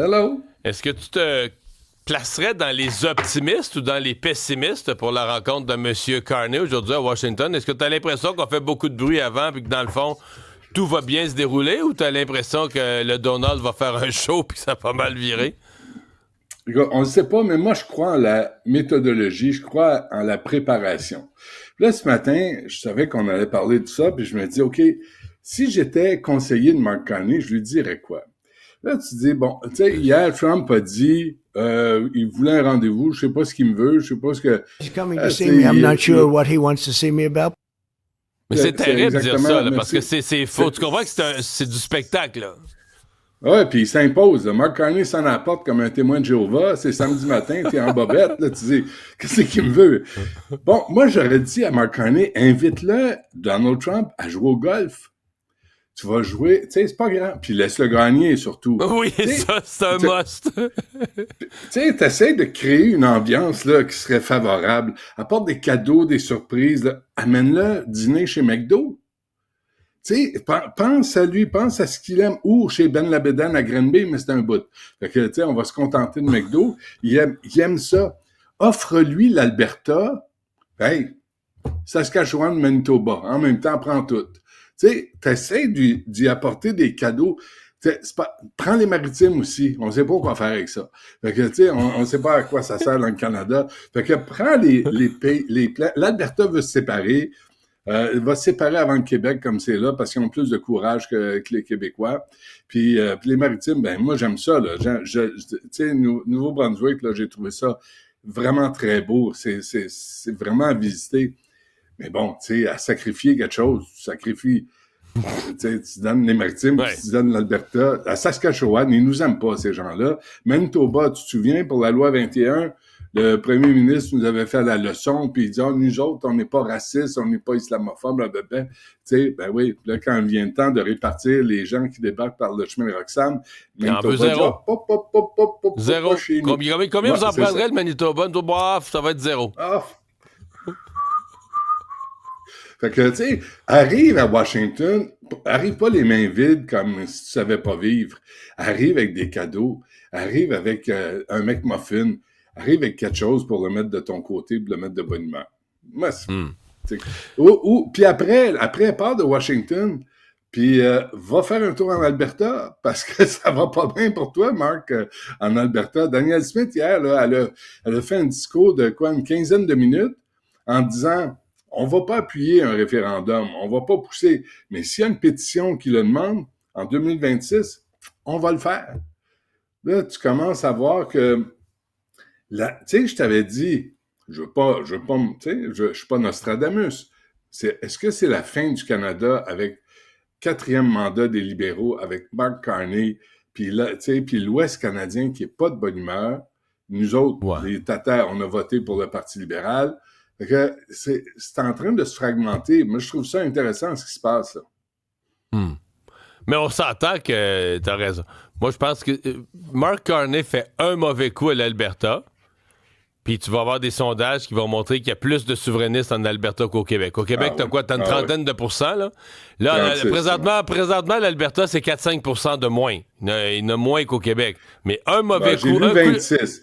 Hello. Est-ce que tu te placerais dans les optimistes ou dans les pessimistes pour la rencontre de M. Carney aujourd'hui à Washington? Est-ce que tu as l'impression qu'on fait beaucoup de bruit avant puis que dans le fond, tout va bien se dérouler ou tu as l'impression que le Donald va faire un show puis que ça a pas mal viré? On ne sait pas, mais moi, je crois en la méthodologie, je crois en la préparation. Puis là, ce matin, je savais qu'on allait parler de ça, puis je me dis, OK, si j'étais conseiller de Mark Carney, je lui dirais quoi? Là, tu dis, bon, tu sais, hier, Trump a dit, il voulait un rendez-vous, je sais pas ce qu'il me veut, je sais pas ce que... He's coming to see me. I'm not sure what he wants to see me about. Mais c'est terrible de dire exactement, ça, là, mais parce que c'est faux. Tu comprends que c'est du spectacle, là? Ouais, puis il s'impose. Mark Carney s'en apporte comme un témoin de Jéhovah. C'est samedi matin, t'es en bobette, là, tu dis, qu'est-ce qu'il me veut? Bon, moi, j'aurais dit à Mark Carney, invite-le, Donald Trump, à jouer au golf. Tu vas jouer, tu sais, c'est pas grave. Puis laisse-le gagner, surtout. Oui, T'sais, ça, c'est un must. tu sais, t'essaies de créer une ambiance, là, qui serait favorable. Apporte des cadeaux, des surprises, là. Amène-le dîner chez McDo. Tu sais, pense à lui, pense à ce qu'il aime. Ou chez Ben Labedan à Granby, mais c'est un bout. Fait que, tu sais, on va se contenter de McDo. Il aime ça. Offre-lui l'Alberta. Hey, Saskatchewan, Manitoba. En même temps, prends tout. Tu sais, t'essaies d'y apporter des cadeaux. Prends les maritimes aussi. On sait pas quoi faire avec ça. Fait que, tu sais, on sait pas à quoi ça sert dans le Canada. Fait que prends les pays, l'Alberta veut se séparer. Il va se séparer avant le Québec comme c'est là parce qu'ils ont plus de courage que les Québécois. Puis les maritimes, ben moi j'aime ça. Là. Tu sais, Nouveau-Brunswick, là, j'ai trouvé ça vraiment très beau. C'est vraiment à visiter. Mais bon, tu sais, à sacrifier quelque chose, tu sacrifies. Tu donnes les maritimes, Ouais. tu donnes l'Alberta. À Saskatchewan, ils nous aiment pas, ces gens-là. Manitoba, tu te souviens, pour la loi 21, le premier ministre nous avait fait la leçon, puis il dit, nous autres, on n'est pas racistes, on n'est pas islamophobes, blablabla. Tu sais, ben oui, là, quand vient le temps de répartir les gens qui débarquent par le chemin de Roxham, Il en veut Manitoba dit, zéro. Zéro. Zéro. Combien vous en c'est prendrez ça. le Manitoba? Bof, ça va être zéro. Ah. Fait que, tu sais, arrive à Washington, arrive pas les mains vides comme si tu savais pas vivre. Arrive avec des cadeaux, arrive avec un McMuffin, arrive avec quelque chose pour le mettre de ton côté, pour le mettre de bonne humeur. Moi, puis après, part de Washington, puis va faire un tour en Alberta, parce que ça va pas bien pour toi, Marc, en Alberta. Danielle Smith, hier, là, elle a fait un discours de quoi, une quinzaine de minutes, en disant... On va pas appuyer un référendum, on va pas pousser. Mais s'il y a une pétition qui le demande, en 2026, on va le faire. Là, tu commences à voir que, tu sais, je t'avais dit, je suis pas Nostradamus. Est-ce que c'est la fin du Canada avec quatrième mandat des libéraux, avec Mark Carney, puis là, tu sais, puis l'Ouest canadien qui est pas de bonne humeur. Nous autres, Ouais. les Tatars, on a voté pour le Parti libéral. Fait que c'est en train de se fragmenter. Moi, je trouve ça intéressant, ce qui se passe, là. Mais on s'entend que t'as raison. Moi, je pense que Mark Carney fait un mauvais coup à l'Alberta, puis tu vas avoir des sondages qui vont montrer qu'il y a plus de souverainistes en Alberta qu'au Québec. Au Québec, t'as quoi? T'as une trentaine de pourcents, là? Là, 36, présentement, l'Alberta, c'est 4-5% de moins. Il y en a moins qu'au Québec. Mais un mauvais J'ai coup... lu 26.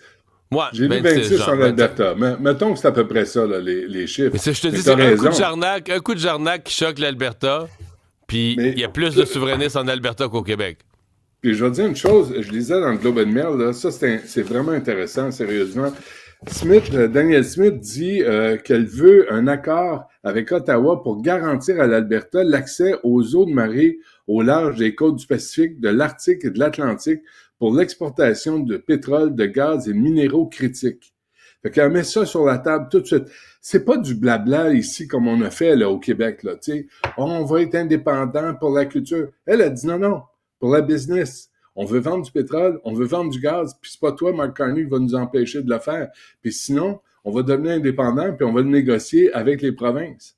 Ouais, J'ai lu 26 en Alberta. Mais mettons que c'est à peu près ça, là, les chiffres. Mais je te dis, Mais c'est t'as raison. un coup de jarnac qui choque l'Alberta, puis Mais- il y a plus de souverainistes en Alberta qu'au Québec. Puis je vais te dire une chose, je lisais dans le Globe and Mail, là, ça c'est vraiment intéressant, sérieusement. Danielle Smith dit qu'elle veut un accord avec Ottawa pour garantir à l'Alberta l'accès aux eaux de marée au large des côtes du Pacifique, de l'Arctique et de l'Atlantique pour l'exportation de pétrole, de gaz et de minéraux critiques. Fait qu'elle met ça sur la table tout de suite. C'est pas du blabla ici comme on a fait là au Québec, là, tu sais. On va être indépendant pour la culture. Elle a dit non, pour la business. On veut vendre du pétrole, on veut vendre du gaz, puis c'est pas toi, Mark Carney, qui va nous empêcher de le faire. Puis sinon, on va devenir indépendant, puis on va le négocier avec les provinces.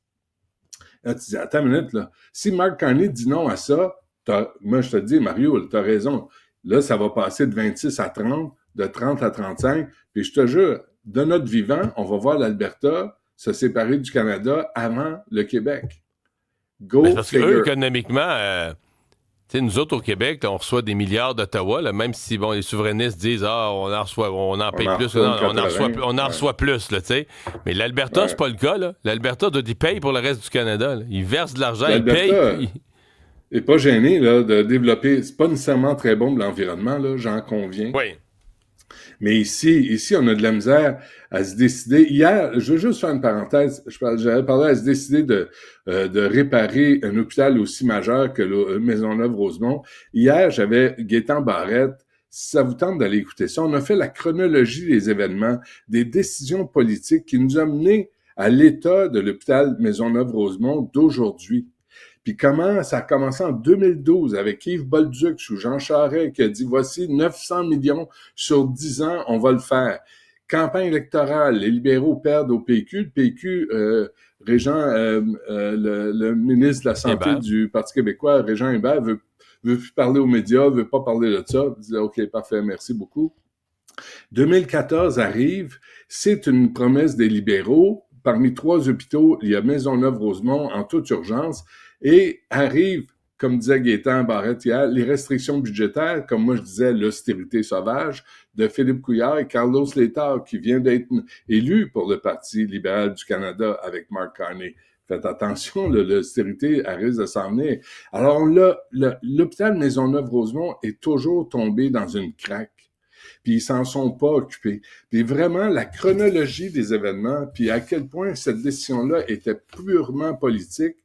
Là, tu dis, attends une minute, là. Si Mark Carney dit non à ça, moi, je te dis, Mario, t'as raison. Là, ça va passer de 26 à 30, de 30 à 35, puis je te jure, de notre vivant, on va voir l'Alberta se séparer du Canada avant le Québec. Go Ben, parce figure. qu'eux, économiquement, Tu sais, nous autres, au Québec, là, on reçoit des milliards d'Ottawa, là, même si bon, les souverainistes disent on en paye plus. Non, on en reçoit plus, là, tu sais. Mais l'Alberta, c'est pas le cas. Là. L'Alberta doit y payer pour le reste du Canada. Là. Ils versent de l'argent, ils payent. Est pas gêné là, de développer. C'est pas nécessairement très bon pour l'environnement, là, j'en conviens. Oui. Mais ici, on a de la misère à se décider. Hier, je veux juste faire une parenthèse. J'avais parlé à se décider de réparer un hôpital aussi majeur que la Maisonneuve-Rosemont. Hier, j'avais Gaétan Barrette. Si ça vous tente d'aller écouter ça, on a fait la chronologie des événements, des décisions politiques qui nous ont menés à l'état de l'hôpital Maisonneuve-Rosemont d'aujourd'hui. Puis comment ça a commencé en 2012 avec Yves Bolduc ou Jean Charest qui a dit « Voici 900 millions sur 10 ans, on va le faire ». Campagne électorale, les libéraux perdent au PQ. Le PQ, le ministre de la Santé du Parti québécois, Régent Hébert, veut plus parler aux médias, veut pas parler de ça. Il dit « OK, parfait, merci beaucoup ». 2014 arrive, c'est une promesse des libéraux. Parmi 3 hôpitaux, il y a Maisonneuve-Rosemont en toute urgence. Et arrive, comme disait Gaétan Barrette hier, les restrictions budgétaires, comme moi je disais, l'austérité sauvage de Philippe Couillard et Carlos Letao, qui vient d'être élu pour le Parti libéral du Canada avec Mark Carney. Faites attention, l'austérité risque de s'en venir. Alors l'hôpital Maisonneuve-Rosemont est toujours tombé dans une craque. Puis ils s'en sont pas occupés. Puis vraiment, la chronologie des événements, puis à quel point cette décision-là était purement politique.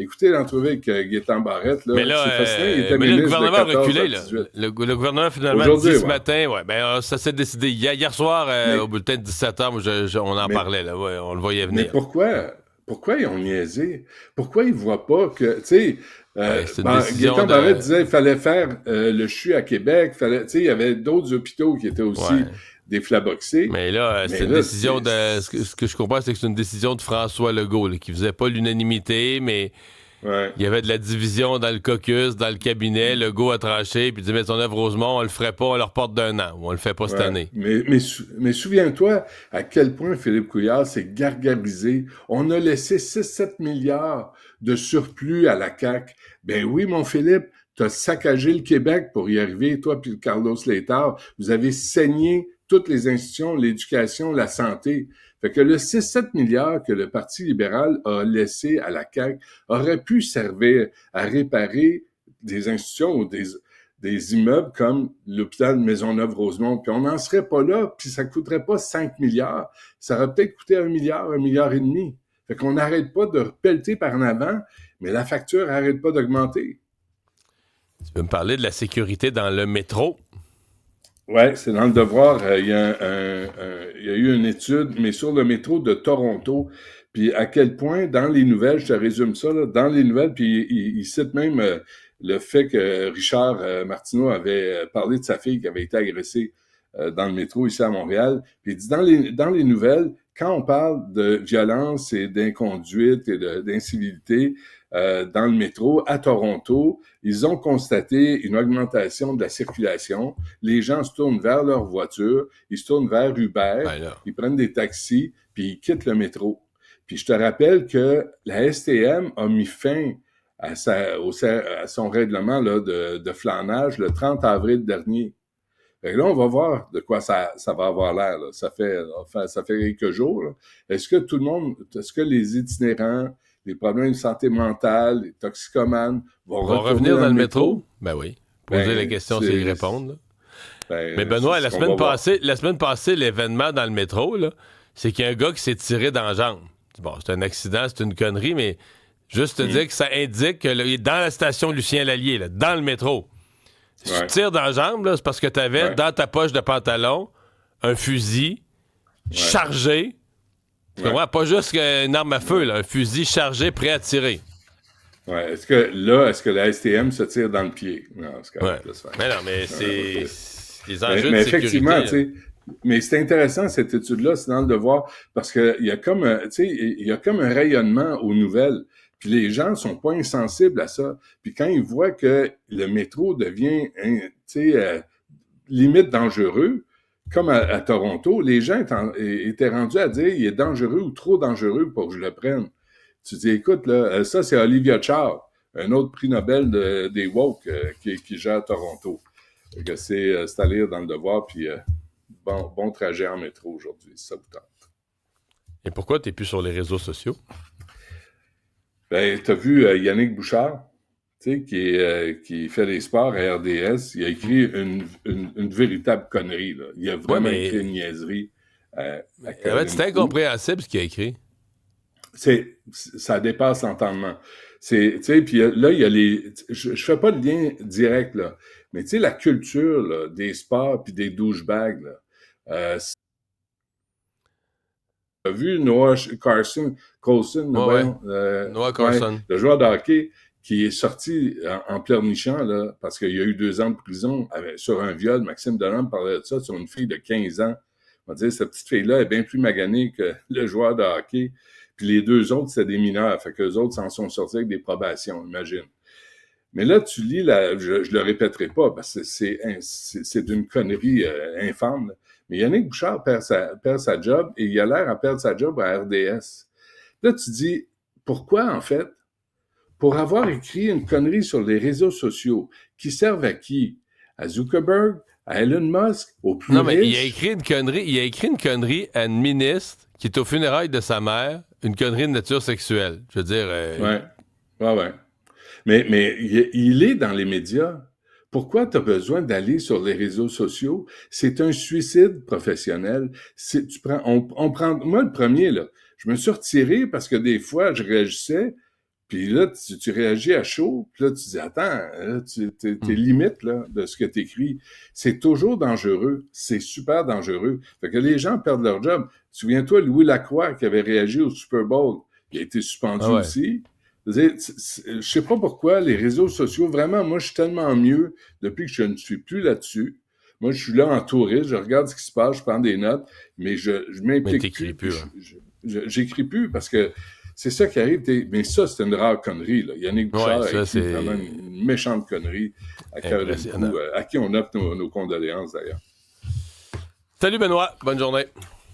Écoutez l'entrevue avec Gaétan Barrette, là, mais là, c'est fascinant, il était mais ministre le gouvernement a reculé, là. Le gouvernement, finalement, dit ce matin, ça s'est décidé. Hier soir, au bulletin de 17h, on en parlait, là, on le voyait venir. Mais pourquoi ils ont niaisé? Pourquoi ils ne voient pas que, tu sais, Gaétan Barrette disait qu'il fallait faire le CHU à Québec, il y avait d'autres hôpitaux qui étaient aussi des flaboxés. Mais là, c'est une décision de... Ce que je comprends, c'est que c'est une décision de François Legault, là, qui faisait pas l'unanimité, mais il y avait de la division dans le caucus, dans le cabinet. Legault a tranché, puis il dit Maisonneuve-Rosemont, on le ferait pas, on le reporte d'1 an, ou on le fait pas cette année. Mais souviens-toi à quel point Philippe Couillard s'est gargarisé. On a laissé 6-7 milliards de surplus à la CAQ. Ben oui, mon Philippe, t'as saccagé le Québec pour y arriver, toi puis Carlos Letao. Vous avez saigné toutes les institutions, l'éducation, la santé. Fait que le 6-7 milliards que le Parti libéral a laissé à la CAQ aurait pu servir à réparer des institutions ou des immeubles comme l'hôpital Maisonneuve-Rosemont. Puis on n'en serait pas là, puis ça coûterait pas 5 milliards. Ça aurait peut-être coûté 1 milliard et demi. Fait qu'on n'arrête pas de repelleter par en avant, mais la facture n'arrête pas d'augmenter. Tu peux me parler de la sécurité dans le métro? Oui, c'est dans le devoir. Il y a eu une étude, mais sur le métro de Toronto, puis à quel point, dans les nouvelles, je te résume ça, là, dans les nouvelles, puis il cite même le fait que Richard Martineau avait parlé de sa fille qui avait été agressée dans le métro ici à Montréal. Puis il dit, dans les nouvelles, quand on parle de violence et d'inconduite et d'incivilité dans le métro à Toronto, ils ont constaté une augmentation de la circulation. Les gens se tournent vers leur voiture, ils se tournent vers Uber, ils prennent des taxis, puis ils quittent le métro. Puis je te rappelle que la STM a mis fin à son règlement là, de flânage le 30 avril dernier. Fait que là, on va voir de quoi ça va avoir l'air. Là. Ça fait quelques jours. Là. Est-ce que les itinérants, les problèmes de santé mentale, les toxicomanes vont revenir dans le métro? Ben oui. Poser la question, c'est y répondre. Mais Benoît, la semaine passée, l'événement dans le métro, là, c'est qu'il y a un gars qui s'est tiré dans la jambe. Bon, c'est un accident, c'est une connerie, mais juste te dire que ça indique que là, dans la station Lucien Lallier, là, dans le métro, si tu tires dans la jambe, là, c'est parce que tu avais dans ta poche de pantalon un fusil chargé. Pas juste une arme à feu, là, un fusil chargé prêt à tirer. Ouais. Est-ce que la STM se tire dans le pied? Non, c'est correct. Mais non, mais c'est les enjeux de sécurité. Effectivement, tu sais. Mais c'est intéressant, cette étude-là, c'est dans le devoir, parce qu'il y a comme un rayonnement aux nouvelles. Puis les gens sont pas insensibles à ça. Puis quand ils voient que le métro devient, limite dangereux, comme à Toronto, les gens étaient rendus à dire il est dangereux ou trop dangereux pour que je le prenne. Tu dis, écoute, là, ça c'est Olivia Chow, un autre prix Nobel des woke qui gère Toronto. Que c'est à lire dans le Devoir, puis bon trajet en métro aujourd'hui, si ça vous tente. Et pourquoi t'es plus sur les réseaux sociaux? Ben, t'as vu Yannick Bouchard, tu sais, qui fait les sports à RDS, il a écrit une véritable connerie, là. Il a vraiment écrit une niaiserie. C'est incompréhensible ce qu'il a écrit. Ça dépasse l'entendement. Tu sais, puis là, il y a je fais pas de lien direct, là, mais tu sais, la culture là, des sports puis des douchebags, là, t'as vu Noah Carson, Noah Carson. le joueur de hockey qui est sorti en pleurnichant, là, parce qu'il y a eu 2 ans de prison sur un viol. Maxime Delhomme parlait de ça sur une fille de 15 ans. On va dire, cette petite fille-là est bien plus maganée que le joueur de hockey. Puis les 2 autres, c'était des mineurs. Fait qu'eux autres s'en sont sortis avec des probations, imagine. Mais là, tu lis, je le répéterai pas, parce que c'est d'une connerie infâme. Là. Mais Yannick Bouchard perd sa job, et il a l'air à perdre sa job à RDS. Là, tu dis, pourquoi, en fait? Pour avoir écrit une connerie sur les réseaux sociaux, qui servent à qui? À Zuckerberg? À Elon Musk? Aux plus riches? Non, mais il a écrit une connerie à une ministre qui est aux funérailles de sa mère, une connerie de nature sexuelle. Je veux dire... Ouais. Mais il est dans les médias. Pourquoi tu as besoin d'aller sur les réseaux sociaux? C'est un suicide professionnel. On prend, moi, le premier, là, je me suis retiré parce que des fois, je réagissais, puis là, tu réagis à chaud, puis là, tu dis, attends, là, t'es limite là, de ce que tu écris. C'est toujours dangereux. C'est super dangereux. Fait que les gens perdent leur job. Souviens-toi, Louis Lacroix, qui avait réagi au Super Bowl, il a été suspendu aussi. Je sais pas pourquoi les réseaux sociaux, vraiment, moi, je suis tellement mieux depuis que je ne suis plus là-dessus. Moi, je suis là en touriste, je regarde ce qui se passe, je prends des notes, mais je m'implique plus. J'écris plus parce que c'est ça qui arrive. Mais ça, c'est une rare connerie. Là. Yannick Bouchard a écrit vraiment une méchante connerie à qui on offre nos condoléances, d'ailleurs. Salut Benoît, bonne journée.